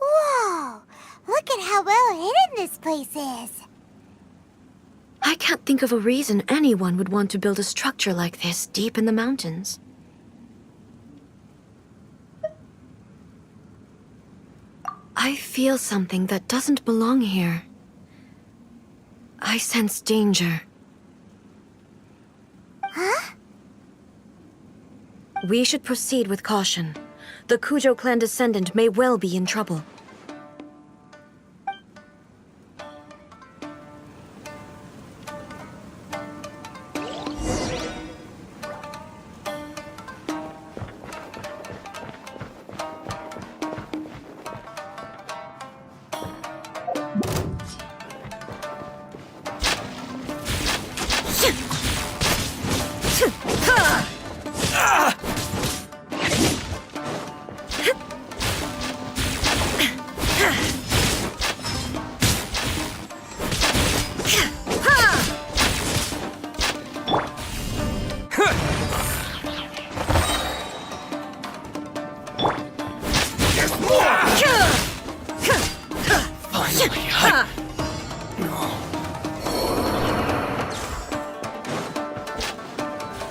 Whoa! Look at how well hidden this place is! I can't think of a reason anyone would want to build a structure like this deep in the mountains. I feel something that doesn't belong here. I sense danger. Huh? We should proceed with caution. The Kujo clan descendant may well be in trouble.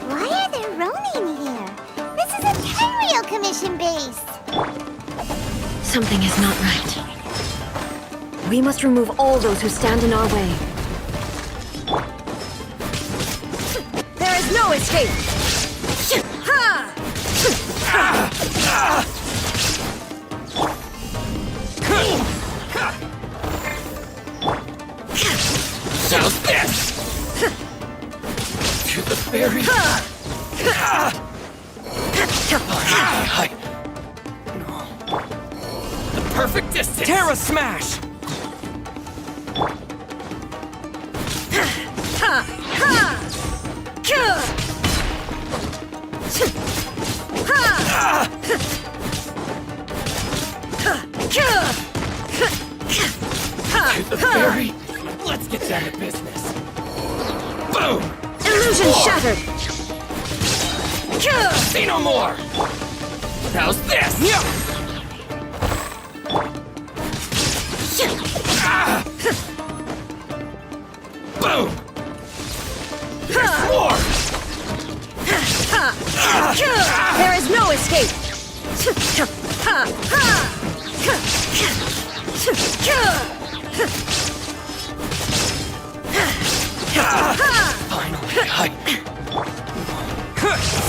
Why are there Ronin here? This is a Tenryou commission base! Something is not right. We must remove all those who stand in our way. There is no escape! How's this? To the very... No. The perfect distance! Terra Smash! To the very... Let's get down to business. Boom! Illusion shattered! See no more! How's this? Boom! There's more! There is no escape! Finally,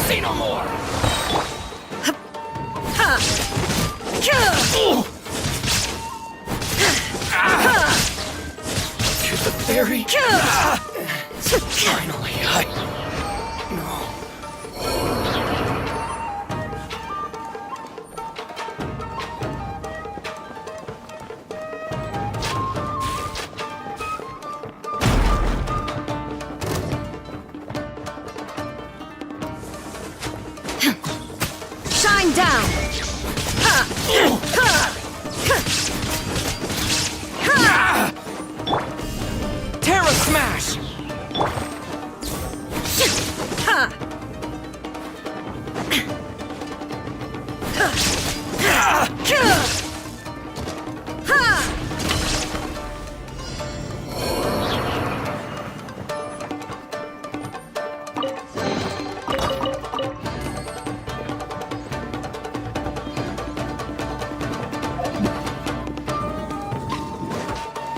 see no more! To the very... Finally, No. Shine down! Terra Smash!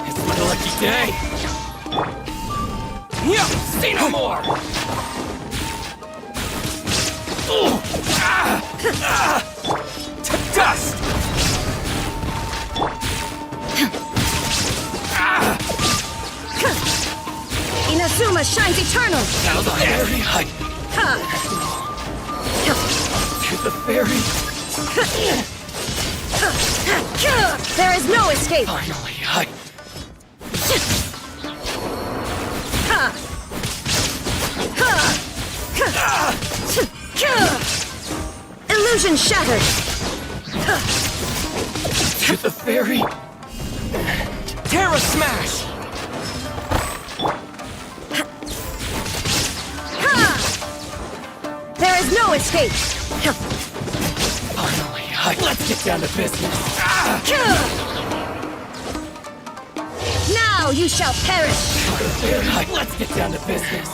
It's my lucky day! See no more! To dust! Inazuma shines eternal! Now the very height! fairy! There is no escape! Finally, Illusion shattered! to the fairy! Terra Smash! There is no escape! Finally, let's get down to business! Now you shall perish! Fairy, let's get down to business!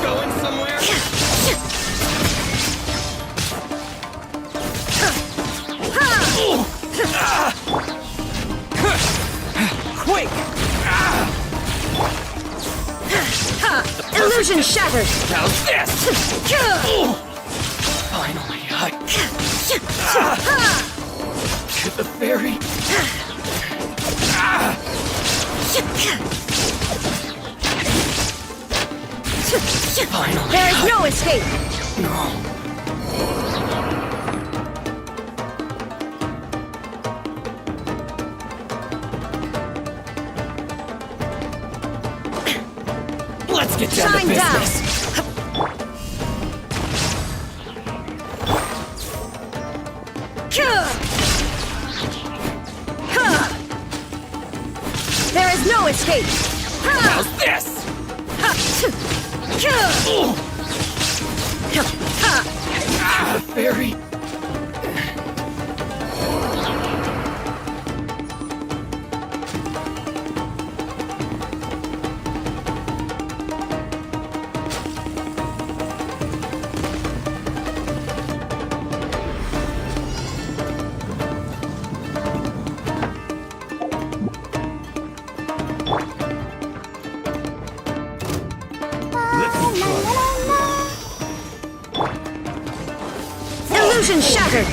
Going somewhere? Quake! Illusion shattered! Now this! Finally, to the fairy! Finally, There is no escape! let's get down Shine to down. business! There is no escape! How's this? To the fairy! Illusion shattered!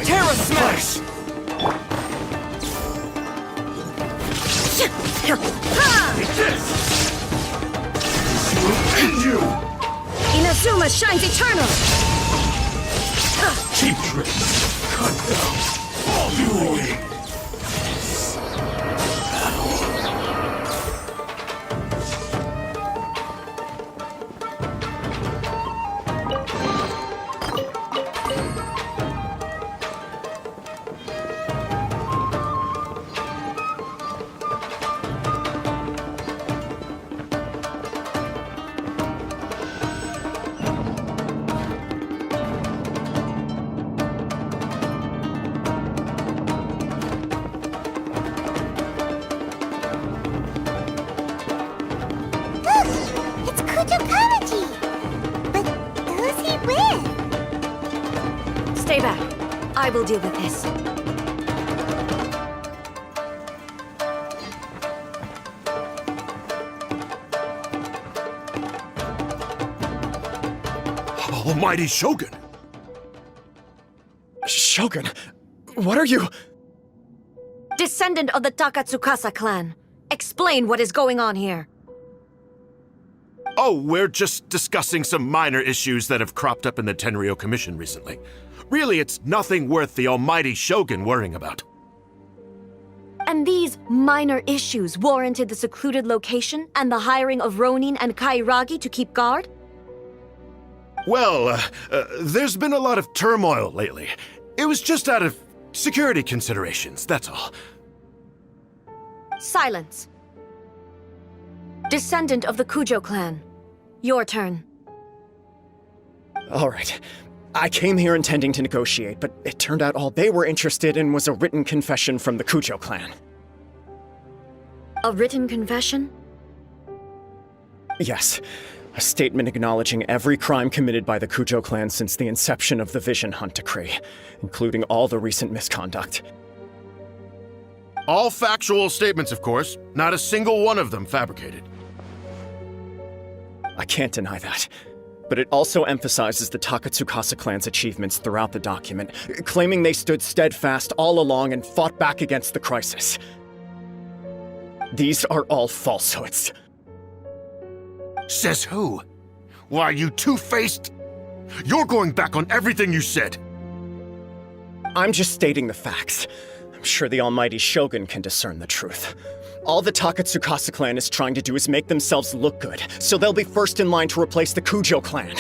Terra Smash! Inazuma shines eternal! Cheap tricks. Cut down. All fury. Look! It's Kutokawaji! But who's he with? Stay back. I will deal with this. Almighty Shogun! Shogun, what are you? Descendant of the Takatsukasa clan. Explain what is going on here. Oh, we're just discussing some minor issues that have cropped up in the Tenryou Commission recently. Really, it's nothing worth the almighty Shogun worrying about. And these minor issues warranted the secluded location and the hiring of Ronin and Kairagi to keep guard? Well, there's been a lot of turmoil lately. It was just out of security considerations, that's all. Silence. Descendant of the Kujo clan. Your turn. All right. I came here intending to negotiate, but it turned out all they were interested in was a written confession from the Kujo clan. A written confession? Yes. A statement acknowledging every crime committed by the Kujo clan since the inception of the Vision Hunt Decree, including all the recent misconduct. All factual statements, of course. Not a single one of them fabricated. I can't deny that. But it also emphasizes the Takatsukasa clan's achievements throughout the document, claiming they stood steadfast all along and fought back against the crisis. These are all falsehoods. Says who? Why, you two-faced... You're going back on everything you said. I'm just stating the facts. I'm sure the almighty Shogun can discern the truth. All the Takatsukasa clan is trying to do is make themselves look good, so they'll be first in line to replace the Kujo clan.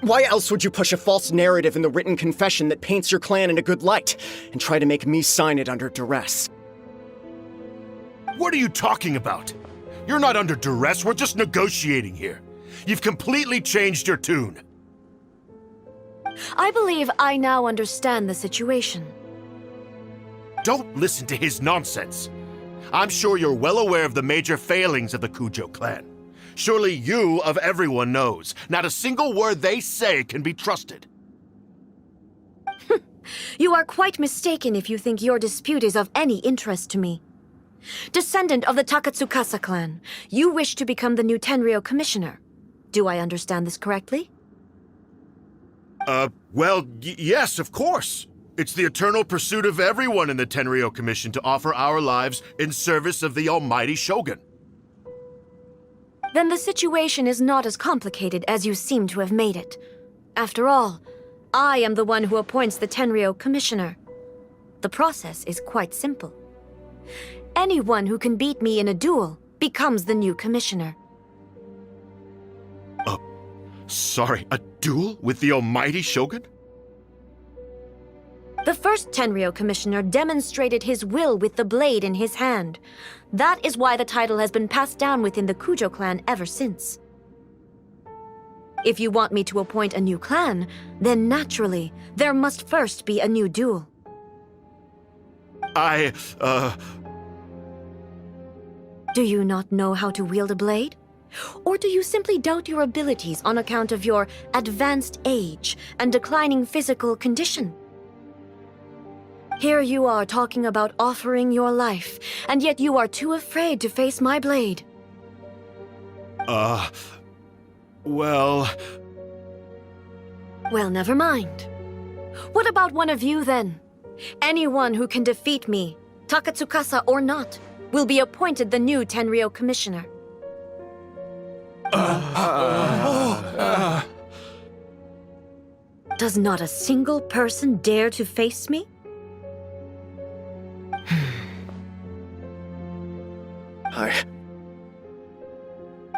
Why else would you push a false narrative in the written confession that paints your clan in a good light, and try to make me sign it under duress? What are you talking about? You're not under duress, we're just negotiating here. You've completely changed your tune. I believe I now understand the situation. Don't listen to his nonsense. I'm sure you're well aware of the major failings of the Kujo clan. Surely you, of everyone, knows. Not a single word they say can be trusted. You are quite mistaken if you think your dispute is of any interest to me. Descendant of the Takatsukasa clan, you wish to become the new Tenryo commissioner. Do I understand this correctly? Well, yes, of course. It's the eternal pursuit of everyone in the Tenryo Commission to offer our lives in service of the almighty Shogun. Then the situation is not as complicated as you seem to have made it. After all, I am the one who appoints the Tenryo commissioner. The process is quite simple. Anyone who can beat me in a duel becomes the new commissioner. Sorry, a duel with the almighty Shogun? The first Tenryo commissioner demonstrated his will with the blade in his hand. That is why the title has been passed down within the Kujo clan ever since. If you want me to appoint a new clan, then naturally, there must first be a new duel. Do you not know how to wield a blade? Or do you simply doubt your abilities on account of your advanced age and declining physical condition? Here you are talking about offering your life, and yet you are too afraid to face my blade. Well, never mind. What about one of you, then? Anyone who can defeat me, Takatsukasa or not, will be appointed the new Tenryo commissioner. Does not a single person dare to face me?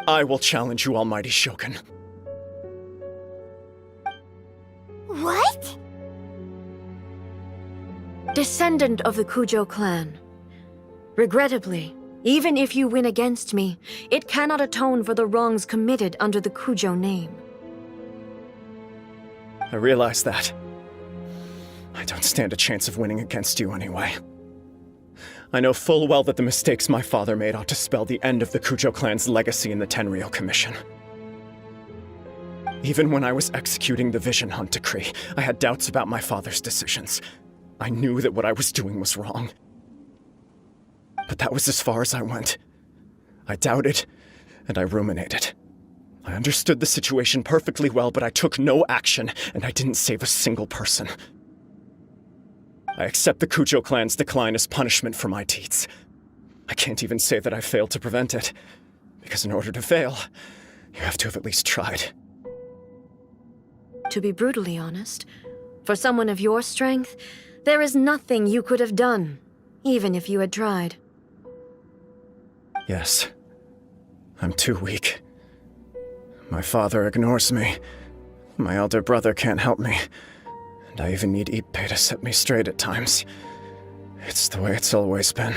I will challenge you, almighty Shogun. What? Descendant of the Kujo clan. Regrettably, even if you win against me, it cannot atone for the wrongs committed under the Kujo name. I realize that. I don't stand a chance of winning against you anyway. I know full well that the mistakes my father made ought to spell the end of the Kujo clan's legacy in the Tenryo Commission. Even when I was executing the Vision Hunt decree, I had doubts about my father's decisions. I knew that what I was doing was wrong. But that was as far as I went. I doubted, and I ruminated. I understood the situation perfectly well, but I took no action, and I didn't save a single person. I accept the Kujo clan's decline as punishment for my deeds. I can't even say that I failed to prevent it, because in order to fail, you have to have at least tried. To be brutally honest, for someone of your strength, there is nothing you could have done, even if you had tried. Yes, I'm too weak. My father ignores me. My elder brother can't help me. And I even need Ippei to set me straight at times. It's the way it's always been.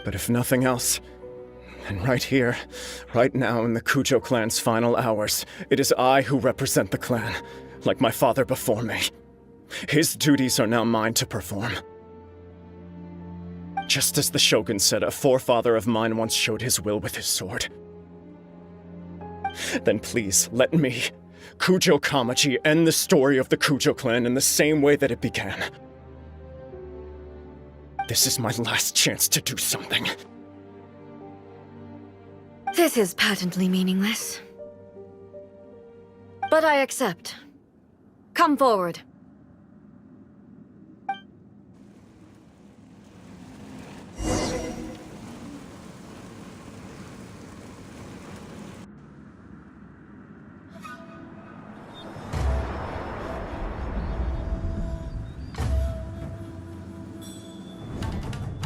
But if nothing else, then right here, right now in the Kujo clan's final hours, it is I who represent the clan, like my father before me. His duties are now mine to perform. Just as the Shogun said, a forefather of mine once showed his will with his sword. Then please, let me, Kujo Kamaji, end the story of the Kujo clan in the same way that it began. This is my last chance to do something. This is patently meaningless. But I accept. Come forward.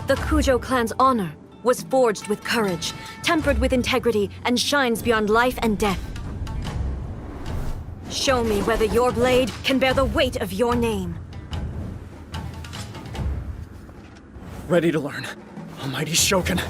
The Kujo clan's honor was forged with courage, tempered with integrity, and shines beyond life and death. Show me whether your blade can bear the weight of your name. Ready to learn. Almighty Shogun.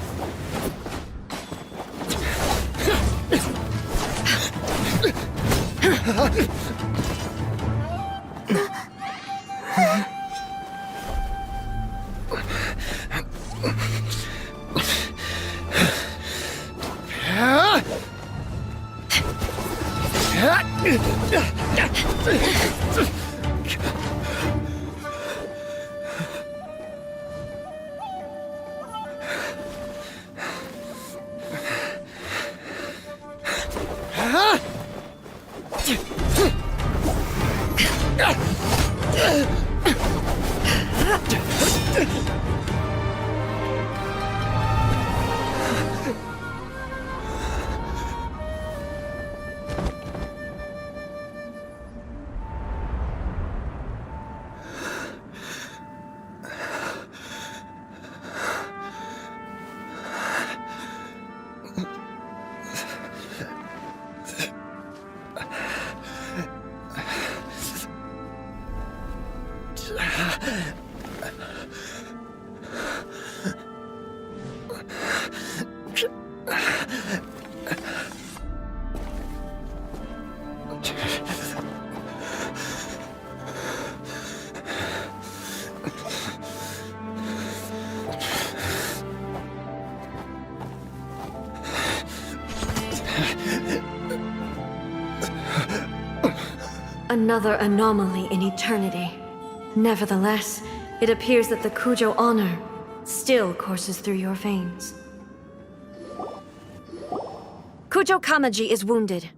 Another anomaly in eternity. Nevertheless, it appears that the Kujo honor still courses through your veins. Kujo Kamaji is wounded.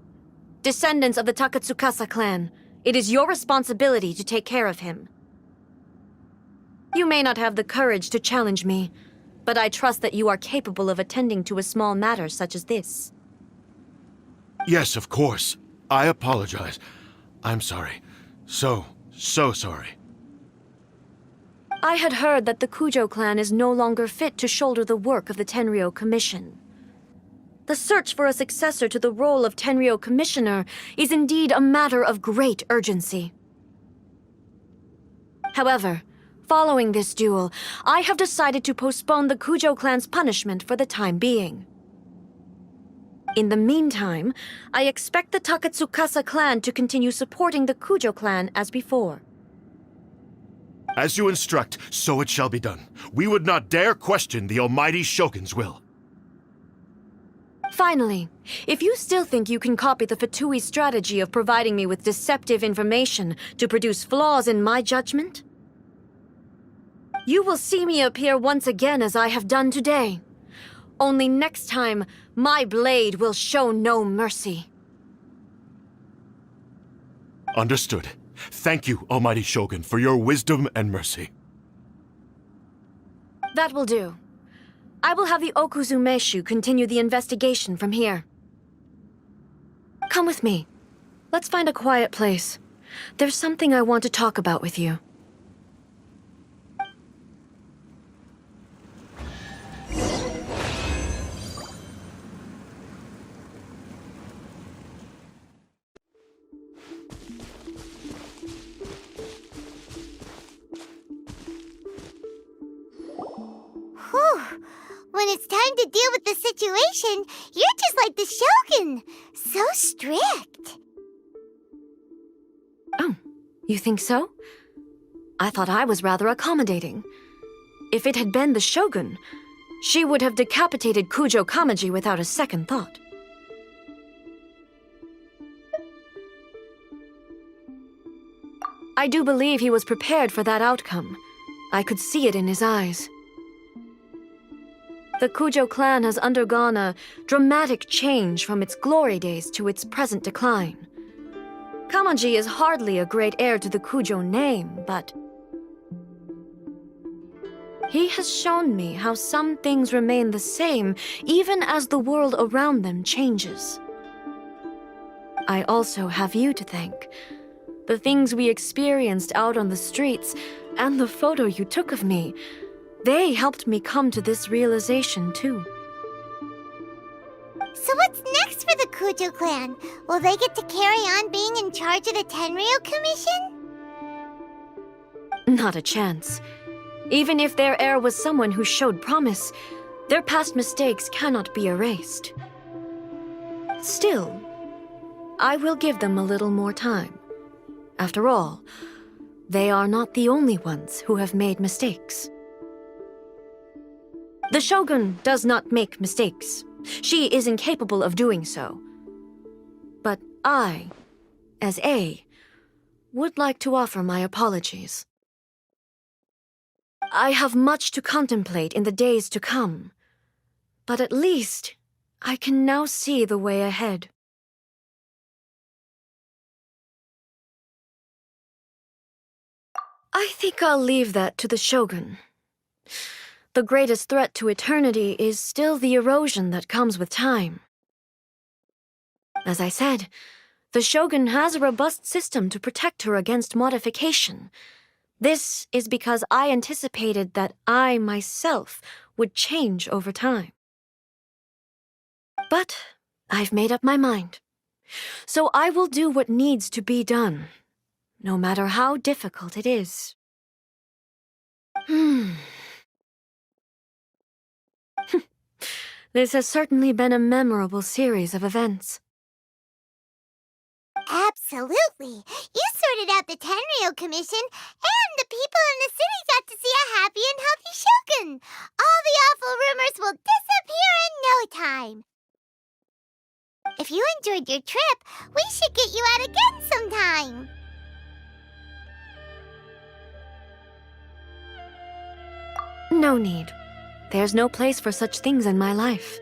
Descendants of the Takatsukasa clan, it is your responsibility to take care of him. You may not have the courage to challenge me, but I trust that you are capable of attending to a small matter such as this. Yes, of course. I apologize. I'm sorry. So sorry. I had heard that the Kujo clan is no longer fit to shoulder the work of the Tenryou Commission. The search for a successor to the role of Tenryou Commissioner is indeed a matter of great urgency. However, following this duel, I have decided to postpone the Kujo clan's punishment for the time being. In the meantime, I expect the Takatsukasa clan to continue supporting the Kujo clan as before. As you instruct, so it shall be done. We would not dare question the almighty Shogun's will. Finally, if you still think you can copy the Fatui strategy of providing me with deceptive information to produce flaws in my judgment, you will see me appear once again as I have done today. Only next time, my blade will show no mercy. Understood. Thank you, almighty Shogun, for your wisdom and mercy. That will do. I will have the Okuzumeshu continue the investigation from here. Come with me. Let's find a quiet place. There's something I want to talk about with you. Whew. When it's time to deal with the situation, you're just like the Shogun. So strict. Oh, you think so? I thought I was rather accommodating. If it had been the Shogun, she would have decapitated Kujo Kamaji without a second thought. I do believe he was prepared for that outcome. I could see it in his eyes. The Kujo clan has undergone a dramatic change from its glory days to its present decline. Kamaji is hardly a great heir to the Kujo name, but he has shown me how some things remain the same even as the world around them changes. I also have you to thank. The things we experienced out on the streets and the photo you took of me, They helped me come to this realization, too. So what's next for the Kujo clan? Will they get to carry on being in charge of the Tenryo Commission? Not a chance. Even if their heir was someone who showed promise, their past mistakes cannot be erased. Still, I will give them a little more time. After all, they are not the only ones who have made mistakes. The Shogun does not make mistakes. She is incapable of doing so. But I, as A, would like to offer my apologies. I have much to contemplate in the days to come, but at least I can now see the way ahead. I think I'll leave that to the Shogun. The greatest threat to eternity is still the erosion that comes with time. As I said, the Shogun has a robust system to protect her against modification. This is because I anticipated that I myself would change over time. But I've made up my mind. So I will do what needs to be done, no matter how difficult it is. This has certainly been a memorable series of events. Absolutely. You sorted out the Tenryo Commission, and the people in the city got to see a happy and healthy Shogun. All the awful rumors will disappear in no time. If you enjoyed your trip, we should get you out again sometime. No need. There's no place for such things in my life.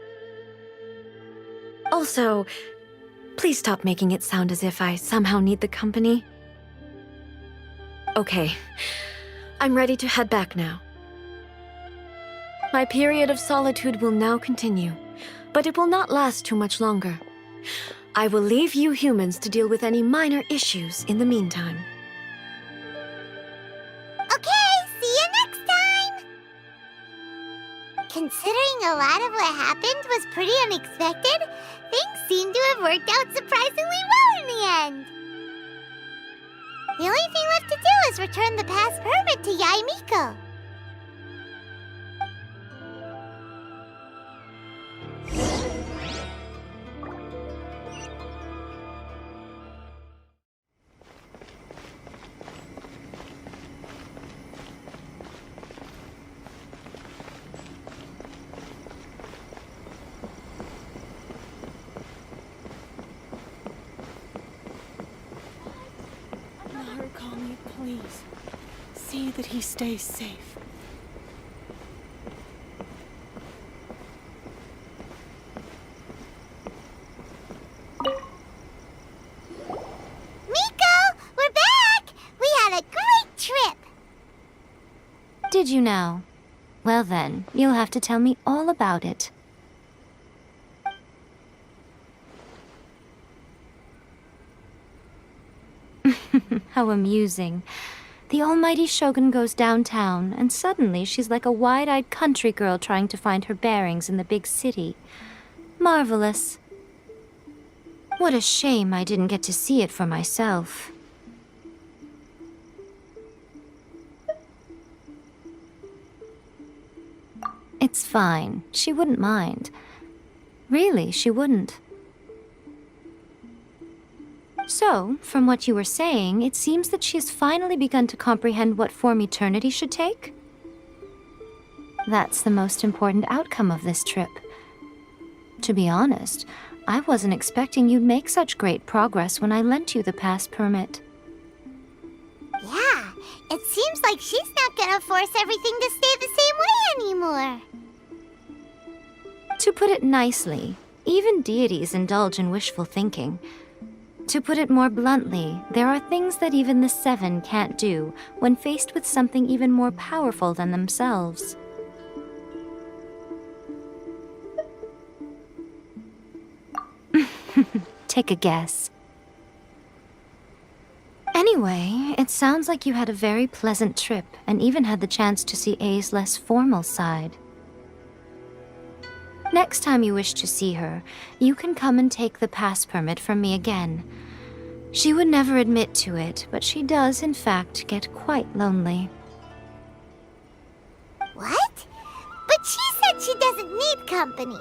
Also, please stop making it sound as if I somehow need the company. Okay, I'm ready to head back now. My period of solitude will now continue, but it will not last too much longer. I will leave you humans to deal with any minor issues in the meantime. Okay, see you next time! Considering a lot of what happened was pretty unexpected, things seem to have worked out surprisingly well in the end. The only thing left to do is return the past permit to Yaimiko. Narukami, please. See that he stays safe. Miko, we're back! We had a great trip! Did you now? Well then, you'll have to tell me all about it. How amusing. The almighty Shogun goes downtown, and suddenly she's like a wide-eyed country girl trying to find her bearings in the big city. Marvelous. What a shame I didn't get to see it for myself. It's fine. She wouldn't mind. Really, she wouldn't. So, from what you were saying, it seems that she has finally begun to comprehend what form eternity should take? That's the most important outcome of this trip. To be honest, I wasn't expecting you'd make such great progress when I lent you the pass permit. Yeah, it seems like she's not gonna force everything to stay the same way anymore. To put it nicely, even deities indulge in wishful thinking. To put it more bluntly, there are things that even the Seven can't do when faced with something even more powerful than themselves. Take a guess. Anyway, it It sounds like you had a very pleasant trip and even had the chance to see A's less formal side. Next time you wish to see her, you can come and take the pass permit from me again. She would never admit to it, but she does, in fact, get quite lonely. What? But she said she doesn't need company.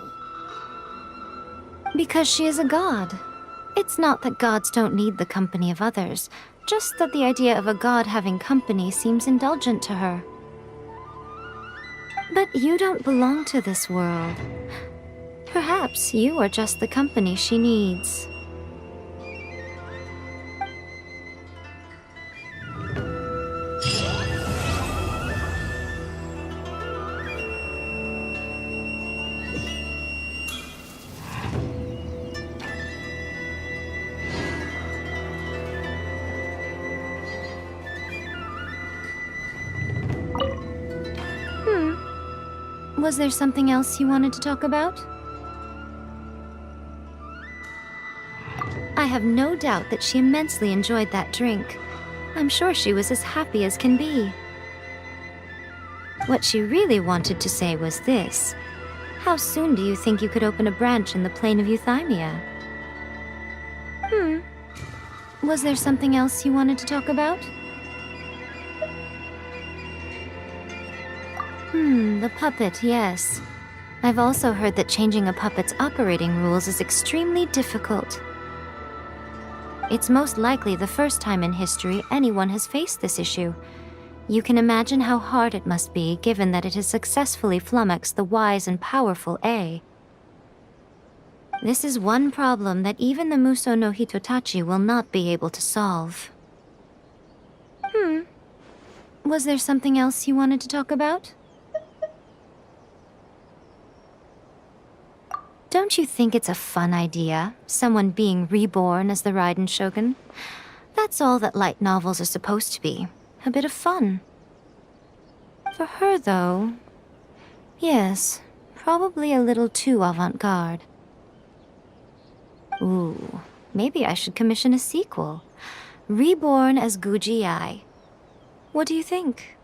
Because she is a god. It's not that gods don't need the company of others, just that the idea of a god having company seems indulgent to her. But you don't belong to this world. Perhaps you are just the company she needs. Was there something else you wanted to talk about? I have no doubt that she immensely enjoyed that drink. I'm sure she was as happy as can be. What she really wanted to say was this. How soon do you think you could open a branch in the plain of Euthymia? Was there something else you wanted to talk about? The puppet, yes. I've also heard that changing a puppet's operating rules is extremely difficult. It's most likely the first time in history anyone has faced this issue. You can imagine how hard it must be, given that it has successfully flummoxed the wise and powerful A. This is one problem that even the Muso no Hitotachi will not be able to solve. Was there something else you wanted to talk about? Don't you think it's a fun idea, someone being reborn as the Raiden Shogun? That's all that light novels are supposed to be, a bit of fun. For her, though, yes, probably a little too avant-garde. Ooh, maybe I should commission a sequel. Reborn as Guji Ai. What do you think?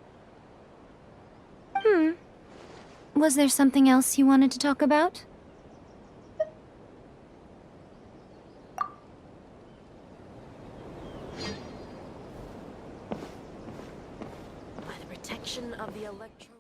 Was there something else you wanted to talk about? By the protection of the electron...